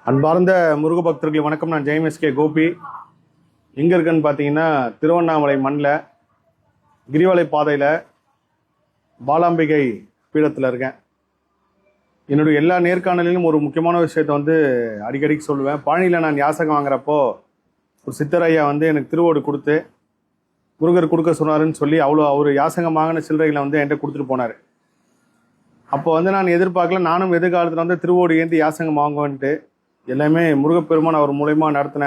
அன்பார்ந்த முருக பக்தர்கள் வணக்கம். நான் ஜெயம்எஸ்கே கோபி. எங்கே இருக்குன்னு பார்த்தீங்கன்னா திருவண்ணாமலை மண்ணில் கிரிவலை பாதையில் பாலாம்பிகை பீடத்தில் இருக்கேன். என்னுடைய எல்லா நேர்காணலிலும் ஒரு முக்கியமான விஷயத்தை அடிக்கடிக்கு சொல்லுவேன். பழனியில் நான் யாசகம் வாங்குறப்போ ஒரு சித்தர் ஐயா எனக்கு திருவோடு கொடுத்து முருகர் கொடுக்க சொன்னாருன்னு சொல்லி அவர் யாசகம் வாங்கின சில்லறைகளை என்கிட்ட கொடுத்துட்டு போனார். அப்போ நான் எதிர்பார்க்கல, நானும் எதிர்காலத்தில் திருவோடு ஏந்தி யாசகம் வாங்குவேன்ட்டு. எல்லாமே முருகப்பெருமான் அவர் மூலயமா நடத்தின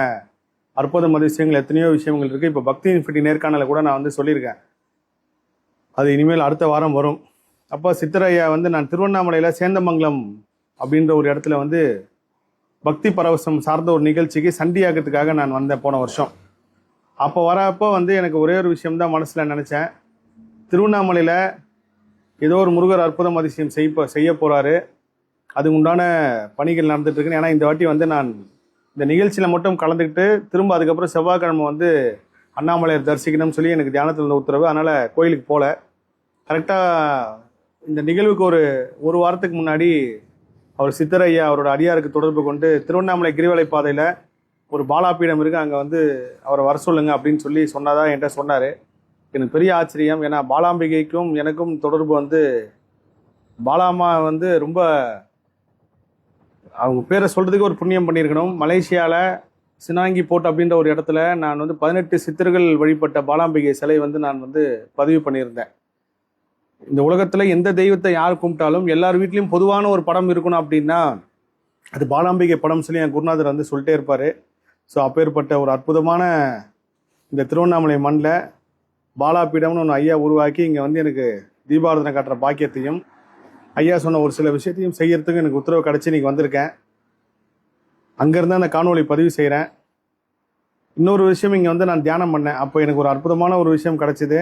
அற்புதம் அதிசயங்கள் எத்தனையோ விஷயங்கள் இருக்குது. இப்போ பக்தி இன்ஃபினிட்டி நேர்காணலை கூட நான் சொல்லியிருக்கேன். அது இனிமேல் அடுத்த வாரம் வரும். அப்போ சித்தரையா நான் திருவண்ணாமலையில் சேந்தமங்கலம் அப்படின்ற ஒரு இடத்துல பக்தி பரவசம் சார்ந்த ஒரு நிகழ்ச்சிக்கு சண்டியாகத்துக்காக நான் வந்தேன் போன வருஷம். அப்போ வரப்போ எனக்கு ஒரே ஒரு விஷயம்தான் மனசில் நினச்சேன். திருவண்ணாமலையில் ஏதோ ஒரு முருகர் அற்புதம் அதிசயம் செய்ய போகிறாரு, அது உண்டான பணிகள் நடந்துட்டு இருக்குன்னு. ஏன்னா இந்த வாட்டி நான் இந்த நிகழ்ச்சியில் மட்டும் கலந்துக்கிட்டு திரும்ப அதுக்கப்புறம் செவ்வாய்க்கிழமை அண்ணாமலையர் தரிசிக்கணும்னு சொல்லி எனக்கு தியானத்தில் இருந்த உத்தரவு. அதனால் கோயிலுக்கு போகல. கரெக்டாக இந்த நிகழ்வுக்கு ஒரு வாரத்துக்கு முன்னாடி அவர் சித்தரையா அவரோட அடியாருக்கு தொடர்பு கொண்டு திருவண்ணாமலை கிரிவலை பாதையில் ஒரு பாலாபீடம் இருக்குது, அங்கே அவரை வர சொல்லுங்க அப்படின்னு சொல்லி சொன்னதா என்கிட்ட சொன்னார். எனக்கு பெரிய ஆச்சரியம். ஏன்னா பாலாம்பிகைக்கும் எனக்கும் தொடர்பு பாலாமா ரொம்ப அவங்க பேரை சொல்கிறதுக்கு ஒரு புண்ணியம் பண்ணியிருக்கணும். மலேசியாவில் சினாங்கி போட் அப்படின்ற ஒரு இடத்துல நான் 18 சித்தர்கள் வழிபட்ட பாலாம்பிகை சிலை நான் பதிவு பண்ணியிருந்தேன். இந்த உலகத்தில் எந்த தெய்வத்தை யார் கும்பிட்டாலும் எல்லார் வீட்லேயும் பொதுவான ஒரு படம் இருக்கணும் அப்படின்னா அது பாலாம்பிகை படம் சொல்லி என் குருநாதர் சொல்லிட்டே இருப்பார். ஸோ அப்பேற்பட்ட ஒரு அற்புதமான இந்த திருவண்ணாமலை மண்ணில் பாலாபீடம்னு ஒன்று ஐயா உருவாக்கி இங்கே எனக்கு தீபாராதனை காட்டுற பாக்கியத்தையும் ஐயா சொன்ன ஒரு சில விஷயத்தையும் செய்யறதுக்கு எனக்கு உத்தரவு கிடச்சி இன்றைக்கி வந்திருக்கேன். அங்கேருந்து அந்த காணொலி பதிவு செய்கிறேன். இன்னொரு விஷயம் இங்கே நான் தியானம் பண்ணேன். அப்போ எனக்கு ஒரு அற்புதமான ஒரு விஷயம் கிடச்சிது.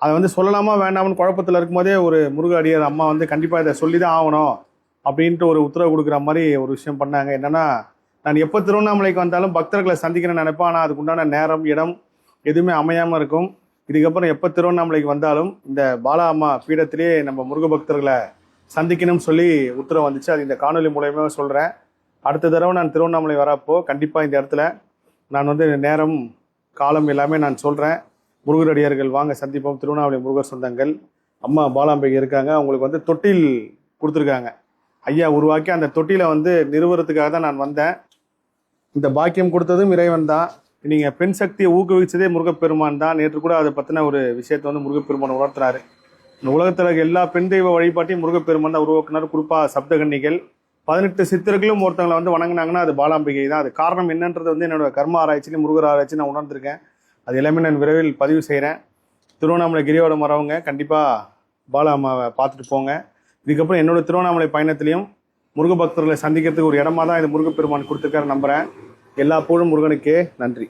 அதை சொல்லலாமா வேண்டாம்னு குழப்பத்தில் இருக்கும்போதே ஒரு முருக அடியார் அம்மா கண்டிப்பாக இதை சொல்லி தான் ஆகணும் அப்படின்ட்டு ஒரு உத்தரவு கொடுக்குற மாதிரி ஒரு விஷயம் பண்ணாங்க. என்னென்னா, நான் எப்போ திருவண்ணாமலைக்கு வந்தாலும் பக்தர்களை சந்திக்கிறேன்னு நினைப்பேன். ஆனால் அதுக்குண்டான நேரம் இடம் எதுவுமே அமையாமல் இருக்கும். இதுக்கப்புறம் எப்போ திருவண்ணாமலைக்கு வந்தாலும் இந்த பாலா அம்மா பீடத்திலே நம்ம முருக பக்தர்களை சந்திக்கணும்னு சொல்லி உத்தரவு வந்துச்சு. அது இந்த காணொலி மூலயமா சொல்கிறேன். அடுத்த தடவை நான் திருவண்ணாமலை வரப்போ கண்டிப்பாக இந்த இடத்துல நான் நேரம் காலம் எல்லாமே நான் சொல்கிறேன். முருகர் அடியார்கள் வாங்க சந்திப்போம். திருவண்ணாமலை முருகர் சொந்தங்கள் அம்மா பாலாம்பிகை இருக்காங்க. அவங்களுக்கு தொட்டில் கொடுத்துருக்காங்க. ஐயா உருவாக்கி அந்த தொட்டியில் நிறுவனத்துக்காக தான் நான் வந்தேன். இந்த பாக்கியம் கொடுத்ததும் இறைவன் தான். நீங்கள் பெண் சக்தியை ஊக்குவிச்சதே முருகப்பெருமான் தான். நேற்று கூட அதை பற்றின ஒரு விஷயத்தை முருகப்பெருமான் உணர்த்துறாரு. இந்த உலகத்தில் எல்லா பெண் தெய்வ வழிபாட்டையும் முருகப்பெருமான் தான் உருவாக்குனார். குறிப்பாக சப்தகன்னிகள் 18 சித்தர்களும் ஒருத்தவங்களை வணங்கினாங்கன்னா அது பாலாம்பிகை தான். அது காரணம் என்னன்றது என்னோட கர்ம ஆராய்ச்சியிலும் முருகர் ஆராய்ச்சி நான் உணர்ந்திருக்கேன். அது எல்லாமே நான் விரைவில் பதிவு செய்கிறேன். திருவண்ணாமலை கிரிவலம் வரவங்க கண்டிப்பாக பாலா அம்மாவை பார்த்துட்டு போங்க. இதுக்கப்புறம் என்னோட திருவண்ணாமலை பயணத்திலையும் முருக பக்தர்களை சந்திக்கிறதுக்கு ஒரு இடமா தான் இது முருகப்பெருமான் கொடுத்துருக்காரு நம்புகிறேன். எல்லா புகழும் முருகனுக்கே. நன்றி.